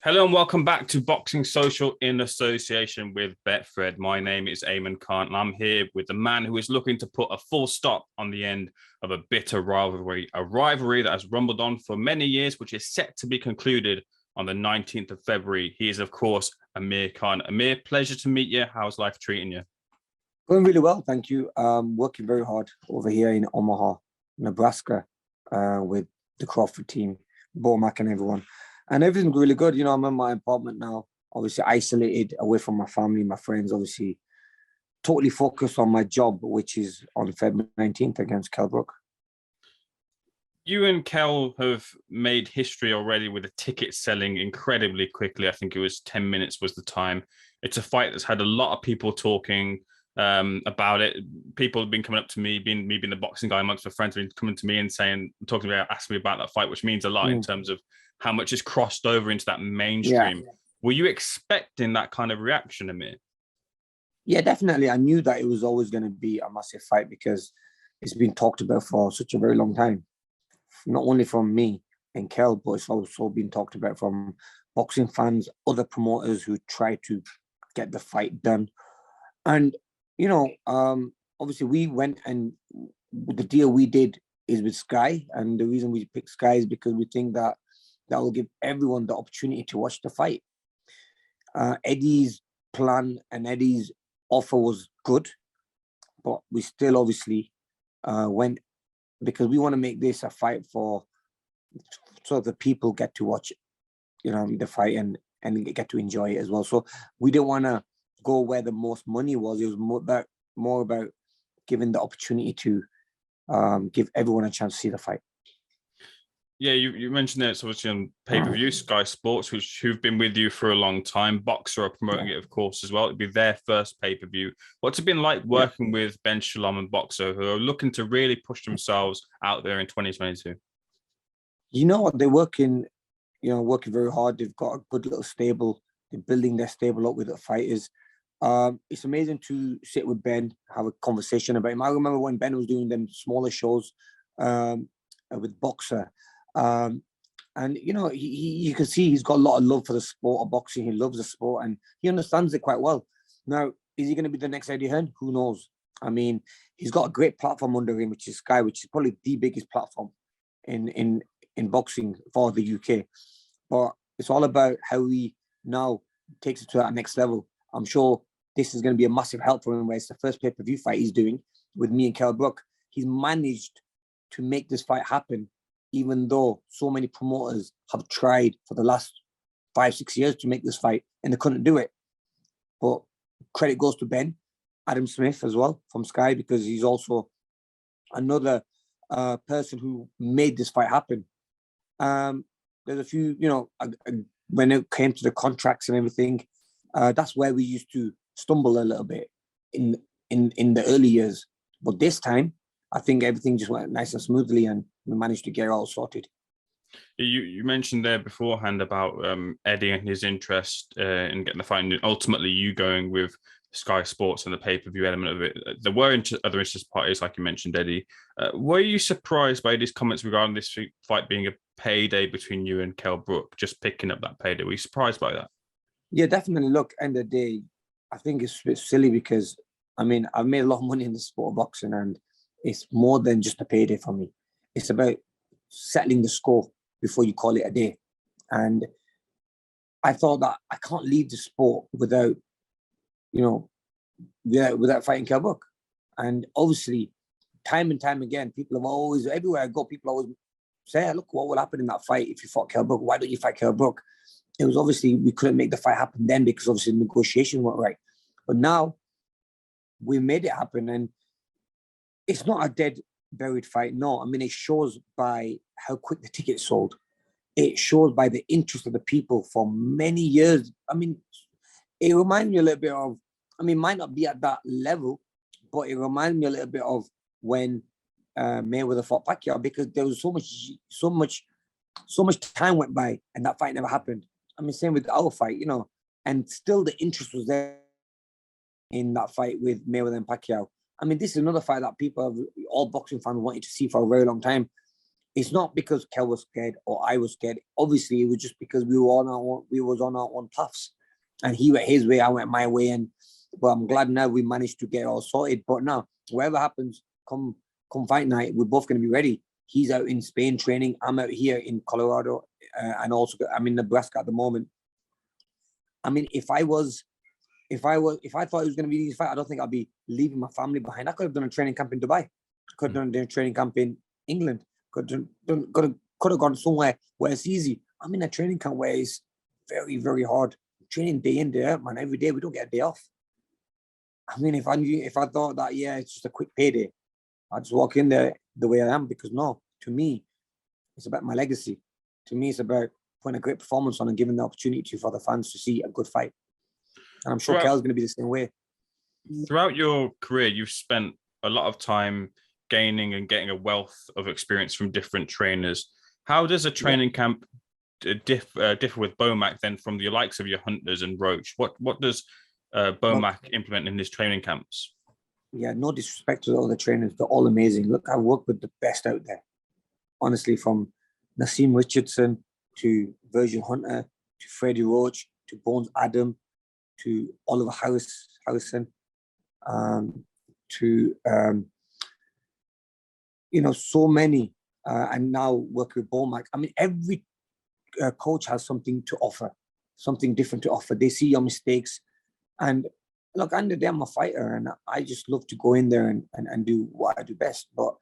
Hello and welcome back to Boxing Social in association with Betfred. My name is Ayman Khan and I'm here with the man who is looking to put a full stop on the end of a bitter rivalry, a rivalry that has rumbled on for many years, which is set to be concluded on the 19th of February. He is, of course, Amir Khan. Amir, pleasure to meet you. How's life treating you? Going really well, thank you. Working very hard over here in Omaha, Nebraska, with the Crawford team, Mac and everyone. And everything's really good. You know, I'm in my apartment now, obviously isolated away from my family, my friends, obviously totally focused on my job, which is on February 19th against Kell Brook. You and Kell have made history already with the ticket selling incredibly quickly. I think it was 10 minutes was the time. It's a fight that's had a lot of people talking about it. People have been coming up to me, being the boxing guy amongst my friends, have been coming to me and talking about, asking me about that fight, which means a lot in terms of how much is crossed over into that mainstream. Yeah. Were you expecting that kind of reaction, Amir? Yeah, definitely. I knew that it was always going to be a massive fight because it's been talked about for such a very long time. Not only from me and Kell, but it's also been talked about from boxing fans, other promoters who try to get the fight done. And, you know, obviously we went and the deal we did is with Sky. And the reason we picked Sky is because we think that will give everyone the opportunity to watch the fight. Eddie's plan and Eddie's offer was good, but we still obviously went because we want to make this a fight so the people get to watch, you know, the fight and get to enjoy it as well. So we didn't want to go where the most money was. It was more about giving the opportunity to give everyone a chance to see the fight. Yeah, you mentioned that it's obviously on pay-per-view, Sky Sports, who've been with you for a long time. Boxer are promoting it, of course, as well. It'd be their first pay-per-view. What's it been like working with Benn and Boxer, who are looking to really push themselves out there in 2022? You know what? They're working very hard. They've got a good little stable. They're building their stable up with the fighters. It's amazing to sit with Benn, have a conversation about him. I remember when Benn was doing them smaller shows with Boxer. And you know, you can see he's got a lot of love for the sport of boxing. He loves the sport and he understands it quite well. Now, is he going to be the next Eddie Hearn? Who knows? I mean, he's got a great platform under him, which is Sky, which is probably the biggest platform in boxing for the UK. But it's all about how he now takes it to that next level. I'm sure this is going to be a massive help for him, where it's the first pay-per-view fight he's doing with me and Kell Brook. He's managed to make this fight happen, even though so many promoters have tried for the last 5-6 years to make this fight and they couldn't do it. But credit goes to Benn, Adam Smith as well from Sky, because he's also another person who made this fight happen. There's a few, you know, when it came to the contracts and everything, that's where we used to stumble a little bit in the early years. But this time, I think everything just went nice and smoothly and we managed to get it all sorted. You mentioned there beforehand about Eddie and his interest in getting the fight, and ultimately you going with Sky Sports and the pay-per-view element of it. There were other interested parties, like you mentioned, Eddie. Were you surprised by Eddie's comments regarding this fight being a payday between you and Kell Brook, just picking up that payday? Were you surprised by that? Yeah, definitely. Look, end of the day, I think it's a bit silly because, I mean, I've made a lot of money in the sport of boxing and it's more than just a payday for me. It's about settling the score before you call it a day. And I thought that I can't leave the sport without, you know, without fighting Kell Brook. And obviously, time and time again, people have always, everywhere I go, people always say, look, what will happen in that fight if you fought Kell Brook? Why don't you fight Kell Brook? It was obviously, we couldn't make the fight happen then because obviously the negotiation weren't right. But now, we made it happen and it's not a dead, buried fight. No, I mean, it shows by how quick the tickets sold. It shows by the interest of the people for many years. I mean, it reminds me a little bit of, I mean, might not be at that level, but it reminds me a little bit of when Mayweather fought Pacquiao, because there was so much time went by and that fight never happened. I mean, same with our fight, you know, and still the interest was there in that fight with Mayweather and Pacquiao. I mean, this is another fight that people, all boxing fans wanted to see for a very long time. it's not because Kell was scared or I was scared. Obviously, it was just because we was on our own paths, and he went his way, I went my way, and but I'm glad now we managed to get it all sorted. But now, whatever happens, come fight night, we're both going to be ready. He's out in Spain training. I'm out here in Colorado, and also I'm in Nebraska at the moment. I mean, if I thought it was going to be an easy fight, I don't think I'd be leaving my family behind. I could have done a training camp in Dubai. I could have done a training camp in England. Could have gone somewhere where it's easy. I'm in a training camp where it's very, very hard. Training day in, day out, man. Every day we don't get a day off. I mean, if I thought that, yeah, it's just a quick payday, I'd just walk in there the way I am, because no, to me, it's about my legacy. To me, it's about putting a great performance on and giving the opportunity for the fans to see a good fight. And I'm sure Kell's going to be the same way. Throughout your career, you've spent a lot of time gaining and getting a wealth of experience from different trainers. How does a training camp differ with Bomac then from the likes of your Hunters and Roach? What does Bomac implement in his training camps? Yeah, no disrespect to all the trainers. They're all amazing. Look, I work with the best out there. Honestly, from Nassim Richardson to Virgil Hunter to Freddie Roach to Bones Adam to Oliver Harrison to so many, and now work with Bomac. I mean, every coach has something to offer, something different to offer. They see your mistakes, and look, I'm a fighter, and I just love to go in there and do what I do best. But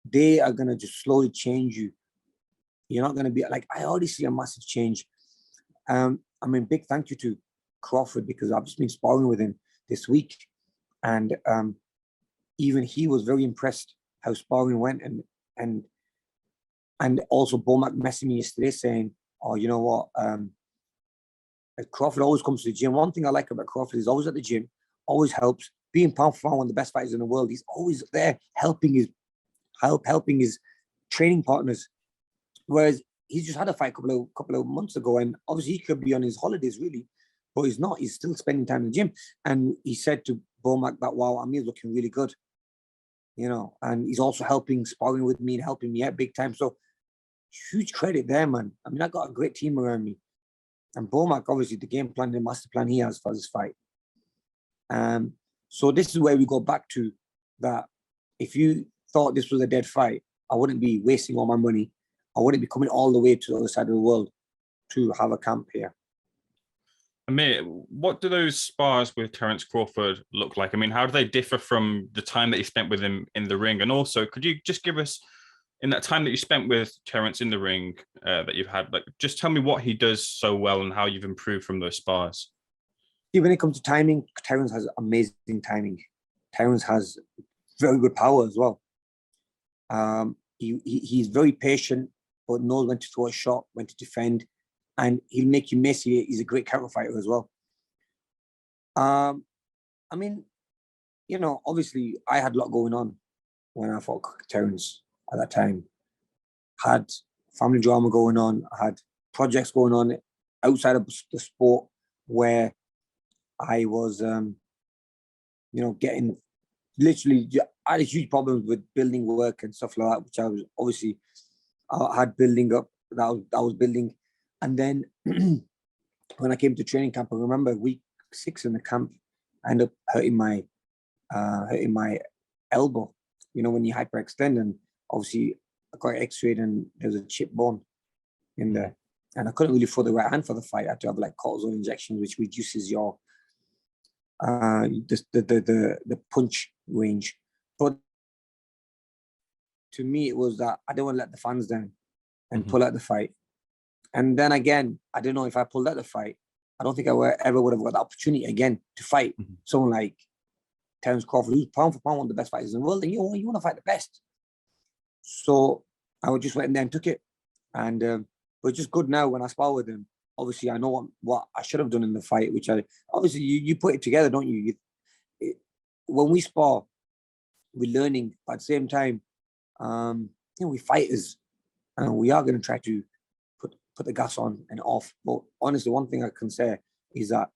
they are gonna just slowly change you. You're not gonna be like, I already see a massive change. I mean, big thank you to Crawford, because I've just been sparring with him this week, and even he was very impressed how sparring went, and also Bomac messaged me yesterday saying, "Oh, you know what? Crawford always comes to the gym. One thing I like about Crawford is always at the gym, always helps. Being pound for pound one of the best fighters in the world, he's always there helping his training partners. Whereas he's just had a fight a couple of months ago, and obviously he could be on his holidays really, but he's not. He's still spending time in the gym. And he said to Bomac that, wow, Amir's looking really good, and he's also sparring with me and helping me out big time. So huge credit there, man. I mean, I got a great team around me. And Bomac, obviously, the game plan, the master plan he has for this fight. So this is where we go back to that. If you thought this was a dead fight, I wouldn't be wasting all my money. I wouldn't be coming all the way to the other side of the world to have a camp here. Amir, what do those spars with Terence Crawford look like? I mean, how do they differ from the time that you spent with him in the ring? And also, could you just give us, in that time that you spent with Terence in the ring that you've had, like, just tell me what he does so well and how you've improved from those spars? See, when it comes to timing, Terence has amazing timing. Terence has very good power as well. He's very patient, but knows when to throw a shot, when to defend, and he'll make you miss. He's a great counter fighter as well. I mean, obviously, I had a lot going on when I fought Terence at that time. Had family drama going on. I had projects going on outside of the sport where I was, getting literally, I had huge problems with building work and stuff like that, which I was obviously had building up, that I was building. And then when I came to training camp, I remember week 6 in the camp, I ended up hurting my elbow, when you hyperextend, and obviously I got x-rayed and there was a chip bone in there. And I couldn't really throw the right hand for the fight. I had to have like cortisone injections, which reduces your the punch range. But to me, it was that I didn't want to let the fans down and pull out the fight. And then again, I don't know if I pulled out the fight, I don't think I ever would have got the opportunity again to fight someone like Terence Crawford, who's pound for pound one of the best fighters in the world, and you want to fight the best. So I just went in there and took it. And but it's just good now when I spar with him. Obviously, I know what I should have done in the fight, which obviously you put it together, don't you? When we spar, we're learning, but at the same time, we fighters, and we are going to try to put the gas on and off. But honestly, one thing I can say is that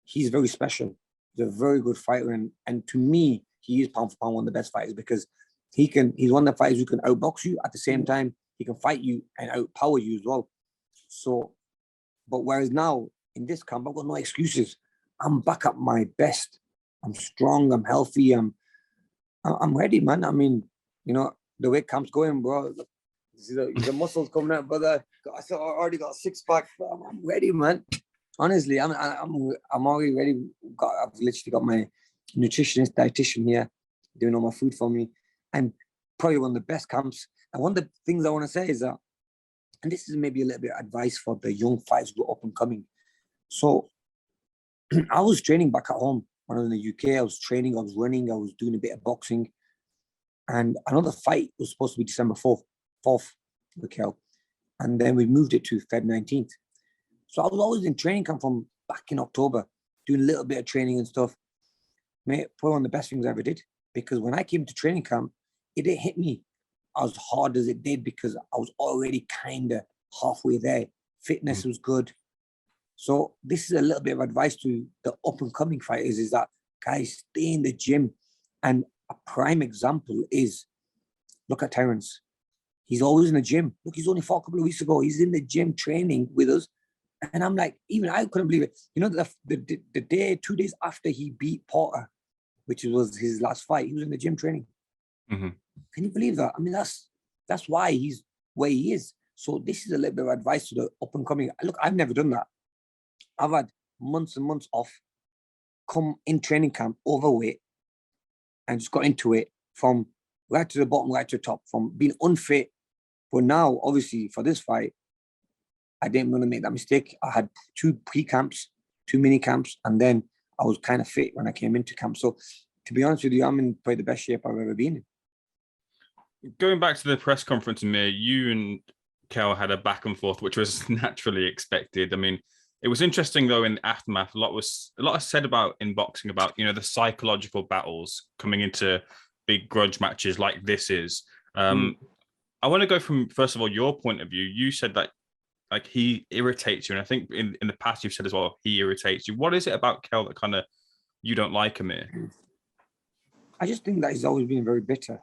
he's very special. He's a very good fighter, and to me, he is pound for pound one of the best fighters, because He's one of the fighters who can outbox you. At the same time, he can fight you and outpower you as well. So, but whereas now in this camp, I've got no excuses. I'm back at my best. I'm strong. I'm healthy. I'm ready, man. I mean, you know, the way camp's going, bro. See the muscles coming out, brother. I already got a 6-pack. I'm ready, man. Honestly, I'm already ready. I've literally got my nutritionist, dietitian here doing all my food for me, and probably one of the best camps. And one of the things I want to say is that, and this is maybe a little bit of advice for the young fighters who are up and coming. So I was training back at home when I was in the UK. I was training, I was running, I was doing a bit of boxing. And another fight was supposed to be December 4th with Kell. And then we moved it to Feb 19th. So I was always in training camp from back in October, doing a little bit of training and stuff. Mate, probably one of the best things I ever did. Because when I came to training camp, it didn't hit me as hard as it did because I was already kind of halfway there. Fitness was good. So this is a little bit of advice to the up-and-coming fighters is that, guys, stay in the gym. And a prime example is, look at Terence. He's always in the gym. Look, he's only fought a couple of weeks ago. He's in the gym training with us. And I'm like, even I couldn't believe it. You know, the day, 2 days after he beat Porter, which was his last fight, he was in the gym training. Mm-hmm. Can you believe that? I mean, that's why he's where he is. So this is a little bit of advice to the up-and-coming. Look, I've never done that. I've had months and months off, come in training camp overweight, and just got into it from right to the bottom, right to the top, from being unfit. But now, obviously, for this fight, I didn't want to make that mistake. I had 2 pre-camps, 2 mini camps, and then I was kind of fit when I came into camp. So to be honest with you, I'm in probably the best shape I've ever been in. Going back to the press conference, Amir, you and Kell had a back and forth, which was naturally expected. I mean, it was interesting though in the aftermath. A lot was said about in boxing about, you know, the psychological battles coming into big grudge matches like this is. I want to go from, first of all, your point of view. You said that like he irritates you, and I think in the past you've said as well he irritates you. What is it about Kell that kind of you don't like, Amir? I just think that he's always been very bitter,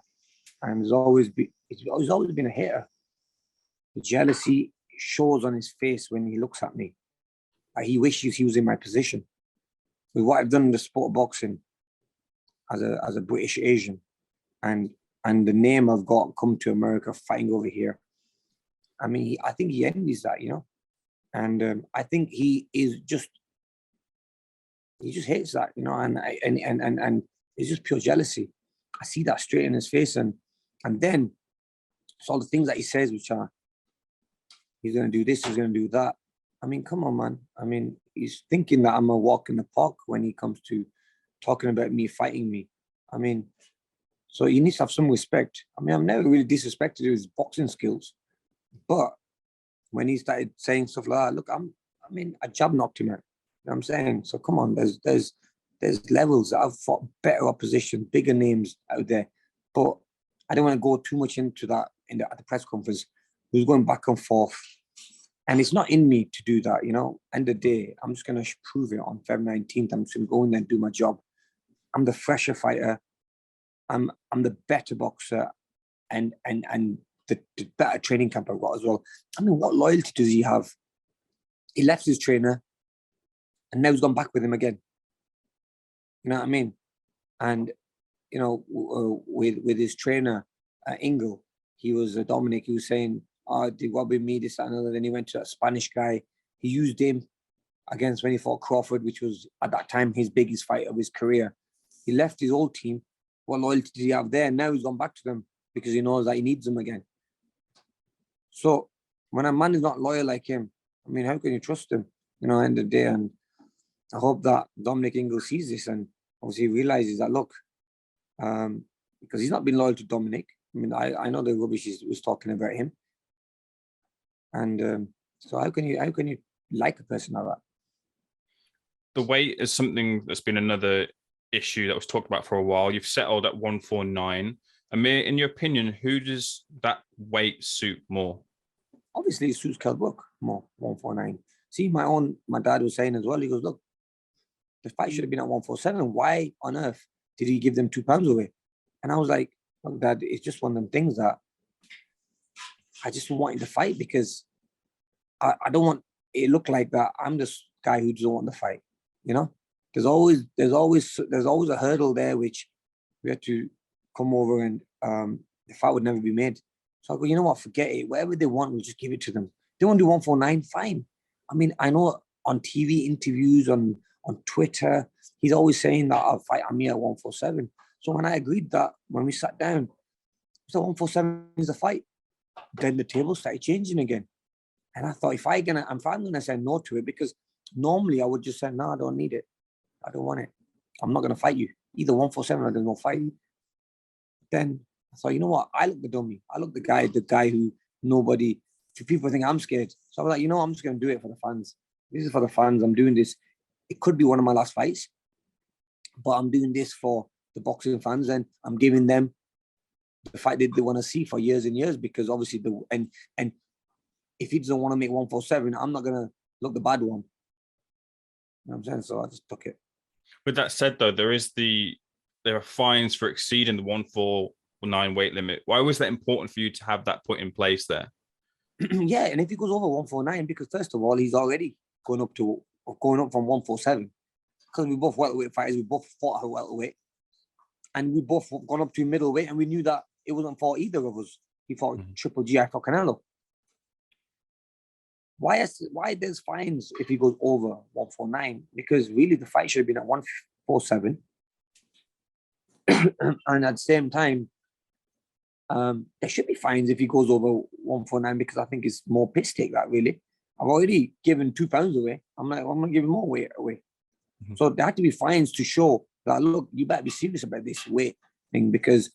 and he's always been a hater. The jealousy shows on his face when he looks at me. He wishes he was in my position. With what I've done in the sport of boxing as a British Asian, and the name I've got come to America fighting over here. I mean, I think he envies that, you know, and I think he just hates that, you know, and it's just pure jealousy. I see that straight in his face, and then it's all the things that he says, which are he's going to do this, he's going to do that. I mean, come on, man. I mean, he's thinking that I'm a walk in the park when he comes to talking about me fighting me. I mean, so he needs to have some respect. I mean, I've never really disrespected his boxing skills, but when he started saying stuff like that, look, I jab knocked him out. You know what I'm saying? So come on, there's levels that I've fought better opposition, bigger names out there, but I don't want to go too much into that at the press conference. He was going back and forth. And it's not in me to do that, you know. End of the day, I'm just going to prove it on February 19th. I'm just going to go in there and do my job. I'm the fresher fighter. I'm the better boxer, and the better training camp I've got as well. I mean, what loyalty does he have? He left his trainer, and now he's gone back with him again. You know what I mean? And you know, with his trainer, Ingle, he was Dominic. He was saying, "Oh, did what with me, this, that, and another." Then he went to a Spanish guy. He used him against when he fought Crawford, which was at that time his biggest fight of his career. He left his old team. What loyalty did he have there? Now he's gone back to them because he knows that he needs them again. So when a man is not loyal like him, I mean, how can you trust him? You know, end of the day. And I hope that Dominic Ingle sees this and obviously realizes that, look, because he's not been loyal to Dominic. I mean, I know the rubbish he was talking about him. And so how can you like a person like that? The weight is something that's been another issue that was talked about for a while. You've settled at 149. Amir, in your opinion, who does that weight suit more? Obviously, it suits Kell Brook more, 149. See, my dad was saying as well, he goes, look, the fight should have been at 147. Why on earth did he give them £2 away? And I was like, look, Dad, it's just one of them things that I just wanted to fight because I don't want it look like that I'm this guy who doesn't want to fight. You know, there's always a hurdle there which we had to come over, and the fight would never be made. So I go, you know what, forget it. Whatever they want, we'll just give it to them. They want to do 149, fine. I mean, I know on TV interviews, on Twitter, he's always saying that I'll fight Amir at 147. So when I agreed that, when we sat down, so 147 is the fight. Then the table started changing again. And I thought, if I'm gonna say no to it, because normally I would just say, no, I don't need it. I don't want it. I'm not gonna fight you. Either 147 or there's no fight. Then I thought, you know what? I look the dummy. I look the guy who nobody, people think I'm scared. So I was like, you know, I'm just gonna do it for the fans. This is for the fans. I'm doing this. It could be one of my last fights, but I'm doing this for the boxing fans, and I'm giving them the fight that they want to see for years and years. Because obviously, and if he doesn't want to make 147, I'm not gonna look the bad one. You know what I'm saying? So I just took it. With that said, though, there are fines for exceeding the 149 weight limit. Why was that important for you to have that put in place there? Yeah, and if he goes over 149, because first of all, he's already going up from 147. Because we both welterweight fighters, we both fought at welterweight, and we both gone up to middleweight, and we knew that it wasn't for either of us. He fought Triple G, I fought Canelo. Why there's fines if he goes over 149? Because really the fight should have been at 147. And at the same time, there should be fines if he goes over 149, because I think it's more piss take that really. I've already given 2 pounds away. I'm gonna give more weight away. Mm-hmm. So there had to be fines to show that, look, you better be serious about this weight thing, because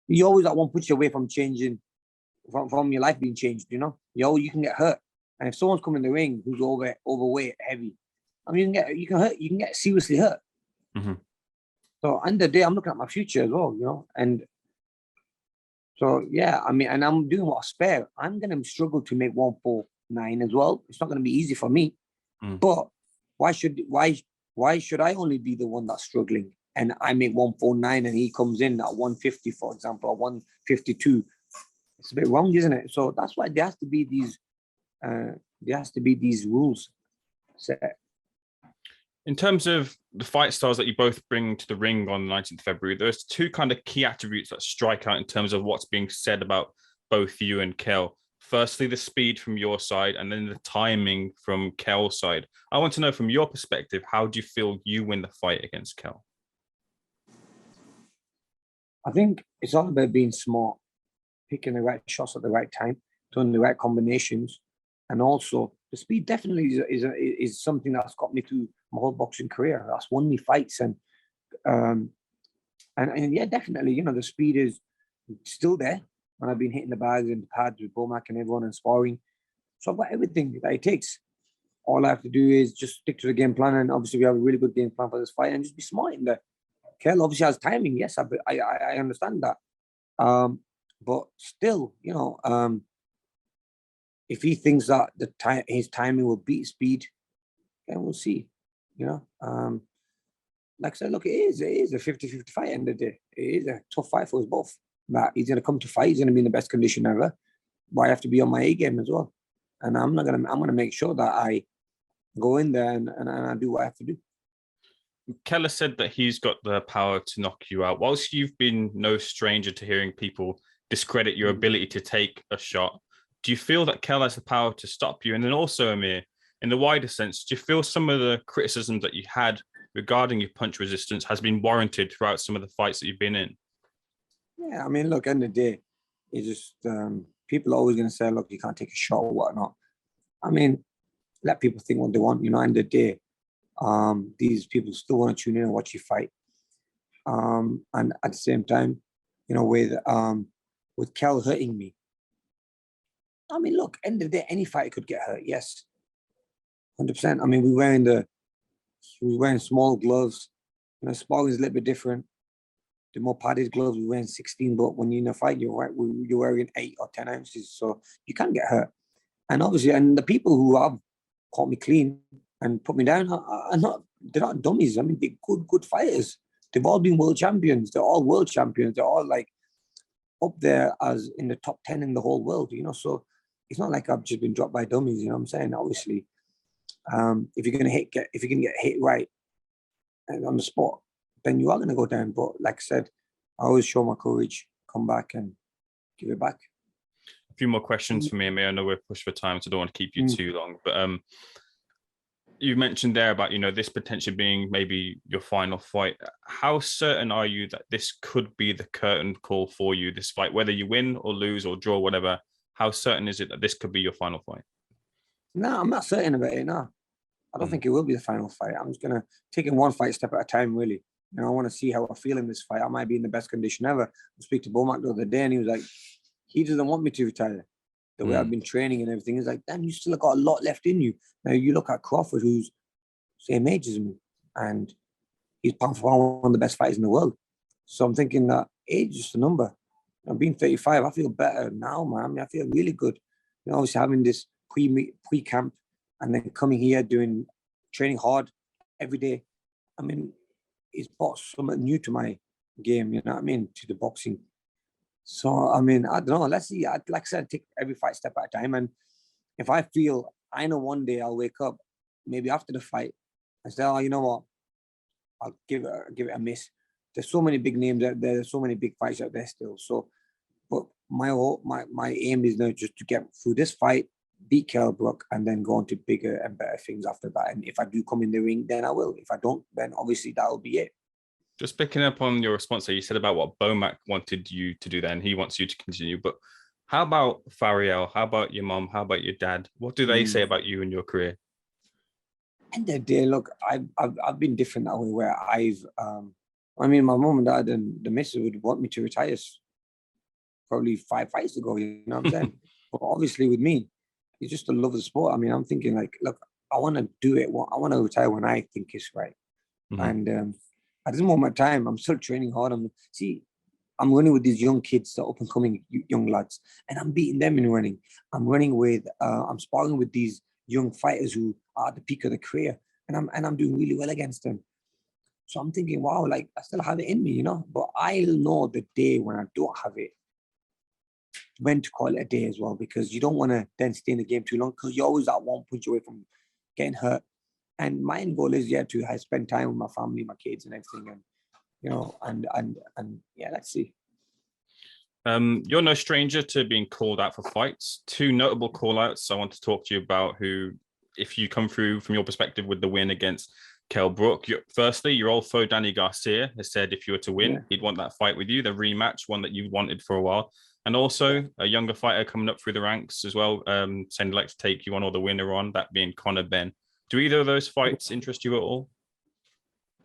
you always at one puts you away from changing, from your life being changed, you know? You can get hurt. And if someone's coming in the ring who's overweight, heavy, I mean, you can get seriously hurt. Mm-hmm. So end of the day, I'm looking at my future as well, you know? And so, yeah, I mean, and I'm doing what I spare. I'm going to struggle to make 149 as well. It's not going to be easy for me. But why should I only be the one that's struggling? And I make 149 and he comes in at 150, for example, or 152. It's a bit wrong, isn't it? So that's why there has to be these rules set. In terms of the fight styles that you both bring to the ring on the 19th of February, there's 2 kind of key attributes that strike out in terms of what's being said about both you and Kell. Firstly, the speed from your side, and then the timing from Kell's side. I want to know, from your perspective, how do you feel you win the fight against Kell? I think it's all about being smart, picking the right shots at the right time, doing the right combinations, and also the speed definitely is something that's got me through my whole boxing career. That's won me fights, and yeah, definitely, you know, the speed is still there. When I've been hitting the bags and the pads with Bomac and everyone and sparring, so I've got everything that it takes. All I have to do is just stick to the game plan, and obviously we have a really good game plan for this fight, and just be smart in there. Kell obviously has timing, yes, I understand that, but still, you know, if he thinks that his timing will beat speed, then we'll see. You know, like I said, look, it is a 50-50 fight end of the day. It is a tough fight for us both. That he's going to come to fight, he's going to be in the best condition ever. But I have to be on my A game as well. And I'm going to make sure that I go in there and I do what I have to do. Keller said that he's got the power to knock you out. Whilst you've been no stranger to hearing people discredit your ability to take a shot, do you feel that Kell has the power to stop you? And then also, Amir, in the wider sense, do you feel some of the criticisms that you had regarding your punch resistance has been warranted throughout some of the fights that you've been in? Yeah, I mean, look, end of the day, it's just people are always going to say, look, you can't take a shot or whatnot. I mean, let people think what they want. You know, end of the day, these people still want to tune in and watch you fight. And at the same time, you know, with Kell hurting me, I mean, look, end of the day, any fighter could get hurt. Yes, 100%. I mean, we were wearing small gloves. You know, sparring is a little bit different. The more padded gloves, we were wearing 16, but when you're in a fight, you're wearing 8 or 10 ounces, so you can get hurt. And obviously, and the people who have caught me clean and put me down they're not dummies. I mean, they're good fighters. they've all been world champions. They're all world champions. They're all like up there as in the top 10 in the whole world, you know. So it's not like I've just been dropped by dummies, you know what I'm saying? Obviously, if you're gonna if you can get hit right and on the spot, then you are gonna go down. But like I said, I always show my courage, come back and give it back. A few more questions for me, Amir. I know we're pushed for time, so I don't want to keep you too long. But you mentioned there about, you know, this potentially being maybe your final fight. How certain are you that this could be the curtain call for you, this fight, whether you win or lose or draw, whatever? How certain is it that this could be your final fight? No, I'm not certain about it. No, I don't think it will be the final fight. I'm just gonna take it one fight step at a time, really. You know, I want to see how I feel in this fight. I might be in the best condition ever. I speak to Bomac the other day, and he was like, he doesn't want me to retire. The way I've been training and everything, is like, damn, you still got a lot left in you. Now you look at Crawford, who's same age as me, and he's pound for pound one of the best fighters in the world. So I'm thinking that age is just a number. I'm being 35. I feel better now, man. I mean, I feel really good. You know, obviously having this pre-camp and then coming here doing training hard every day. I mean, it's brought something new to my game. You know what I mean? To the boxing. So I mean, I don't know. Let's see. Like I said, take every fight step at a time. And if I feel, I know one day I'll wake up, maybe after the fight, and say, oh, you know what? I'll give it a miss. There's so many big names out there. There's so many big fights out there still. So, but my aim is now just to get through this fight, beat Kell Brook, and then go on to bigger and better things after that. And if I do come in the ring, then I will. If I don't, then obviously that will be it. Just picking up on your response there, you said about what Bomac wanted you to do there, and he wants you to continue. But how about Fariel? How about your mom? How about your dad? What do they say about you and your career? And the day, look, I've been different that way. Where I mean, my mom and dad and the missus would want me to retire probably 5 fights ago. You know what I'm saying? But obviously, with me, it's just the love of the sport. I mean, I'm thinking like, look, I want to do it. I want to retire when I think it's right. And at this moment in time, I'm still training hard. I'm running with these young kids, the up and coming young lads, and I'm beating them in running. I'm running with, I'm sparring with these young fighters who are at the peak of their career, and I'm doing really well against them. So I'm thinking, wow, like I still have it in me, you know. But I'll know the day when I don't have it, when to call it a day as well, because you don't want to then stay in the game too long, because you're always at one punch away from getting hurt. And my end goal is to spend time with my family, my kids, and everything, and you know, and yeah, let's see. You're no stranger to being called out for fights. 2 notable call-outs I want to talk to you about, who, if you come through from your perspective with the win against Kell Brook, firstly, your old foe Danny Garcia has said if you were to win, he'd want that fight with you, the rematch, one that you've wanted for a while. And also a younger fighter coming up through the ranks as well, saying he'd like to take you on or the winner on, that being Benn. Do either of those fights interest you at all?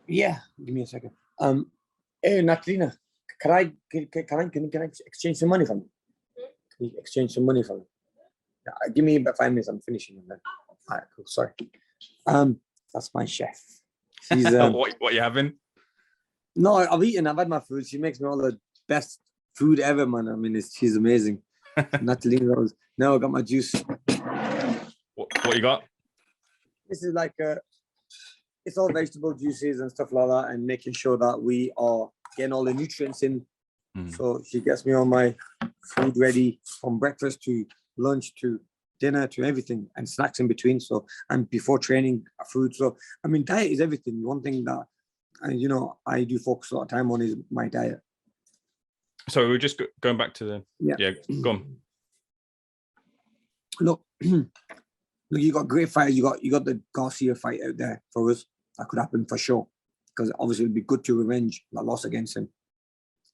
Yeah, give me a second. Hey, Natalina, can I exchange some money from you? Can you exchange some money from me? Give me about 5 minutes. I'm finishing. And then, all right, cool. Sorry. That's my chef. She's what you having? No, I've eaten. I've had my food. She makes me all the best food ever, man. I mean, she's amazing. Natalina knows. Now I got my juice. What you got? This is like it's all vegetable juices and stuff like that, and making sure that we are getting all the nutrients in. So she gets me all my food ready from breakfast to lunch to dinner to everything, and snacks in between. So, and before training, food. So I mean, diet is everything. One thing that you know I do focus a lot of time on is my diet. So we're just going back to the go on. Look, you got great fighters. You got the Garcia fight out there for us. That could happen for sure, because obviously it'd be good to revenge that loss against him.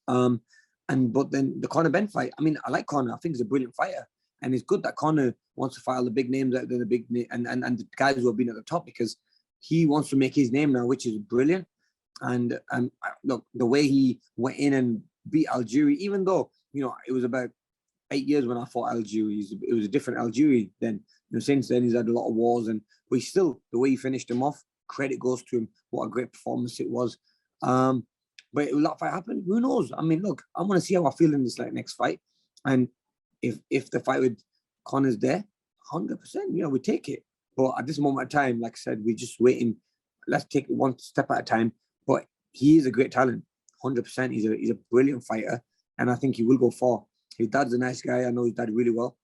But then the Conor Benn fight. I mean, I like Conor. I think he's a brilliant fighter, and it's good that Conor wants to fight all the big names out there, and the guys who have been at the top, because he wants to make his name now, which is brilliant. And look, the way he went in and beat Algieri, even though you know it was about 8 years when I fought Algieri, it was a different Algieri then. You know, since then he's had a lot of wars, but he's still, the way he finished him off, credit goes to him. What a great performance it was. But will that fight happen? Who knows? I mean, look, I want to see how I feel in this next fight, and if the fight with Conor's there, 100%, you know, we take it. But at this moment in time, like I said, we're just waiting. Let's take it one step at a time. But he is a great talent, 100%. He's a brilliant fighter, and I think he will go far. His dad's a nice guy. I know his dad really well.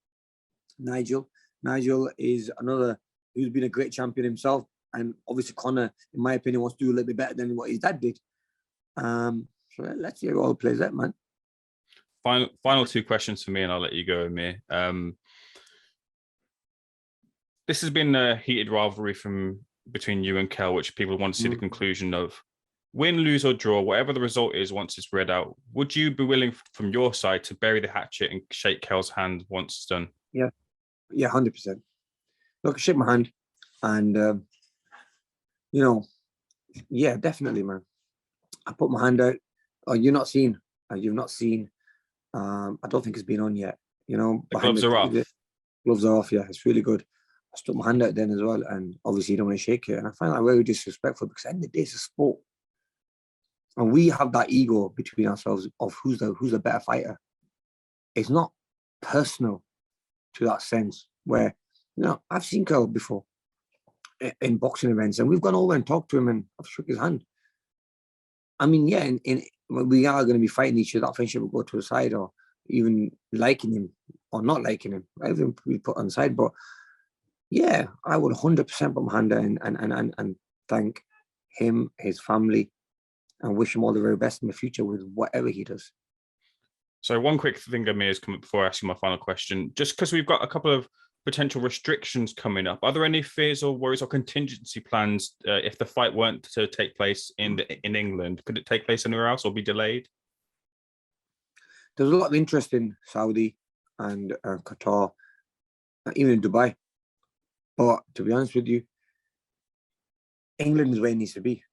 Nigel is another who's been a great champion himself, and obviously Conor, in my opinion, wants to do a little bit better than what his dad did. So let's see how it all plays out, man. Final two questions for me, and I'll let you go, Amir. This has been a heated rivalry between you and Kell, which people want to see the conclusion of. Win, lose, or draw, whatever the result is once it's read out, would you be willing from your side to bury the hatchet and shake Kell's hand once it's done? Yeah, 100%. Look, shake my hand, and yeah, definitely, man. I put my hand out. Oh, you've not seen. I don't think it's been on yet. The gloves are off. Gloves are off. Yeah, it's really good. I stuck my hand out then as well, and obviously you don't want to shake it. And I find that very disrespectful because at the end of the day, it's a sport, and we have that ego between ourselves of who's the better fighter. It's not personal to that sense where I've seen Kell before in boxing events, and we've gone over and talked to him, and I've shook his hand. I mean, yeah, we are going to be fighting each other. That friendship will go to the side, or even liking him or not liking him. Everything we put on the side, but yeah, I would 100% put my hand down and thank him, his family, and wish him all the very best in the future with whatever he does. So one quick thing, Amir, has come up before asking my final question. Just because we've got a couple of potential restrictions coming up, are there any fears or worries or contingency plans if the fight weren't to take place in England? Could it take place anywhere else or be delayed? There's a lot of interest in Saudi and Qatar, even in Dubai. But to be honest with you, England is where it needs to be.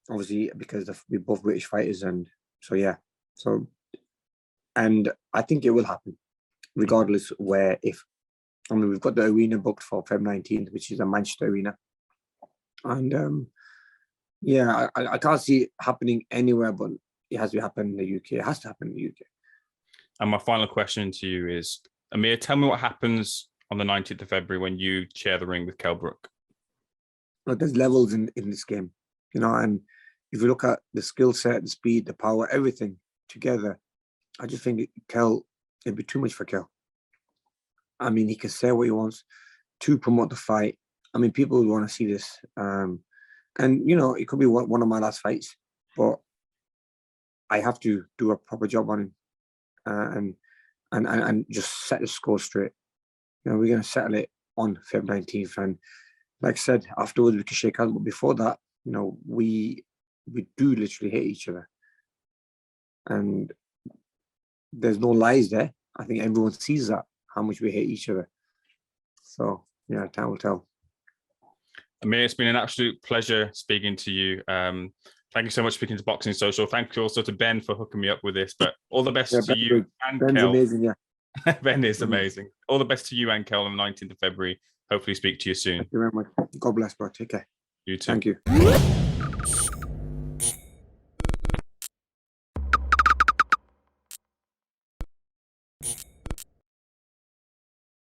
Obviously, because we're both British fighters, and so yeah. And I think it will happen, regardless where. We've got the arena booked for February 19th, which is a Manchester arena, and yeah, I can't see it happening anywhere, but it has to happen in the UK. It has to happen in the UK. And my final question to you is, Amir, tell me what happens on the 19th of February when you share the ring with Kell Brook. Look, there's levels in this game, and if you look at the skill set, the speed, the power, everything together, I just think it'd be too much for Kell. I mean, he can say what he wants to promote the fight. I mean, people would want to see this. And, it could be one of my last fights, but I have to do a proper job on him and just set the score straight. We're going to settle it on February 19th. And like I said, afterwards we can shake hands. But before that, we do literally hate each other. And there's no lies there. I think everyone sees that, how much we hate each other. So, yeah, time will tell. Amir, it's been an absolute pleasure speaking to you. Thank you so much for speaking to Boxing Social. Thank you also to Ben for hooking me up with this. But all the best to you and Ben's Kell. Amazing, yeah. Ben is amazing. All the best to you and Kell on the 19th of February. Hopefully speak to you soon. Thank you very much. God bless, bro. Take care. You too. Thank you.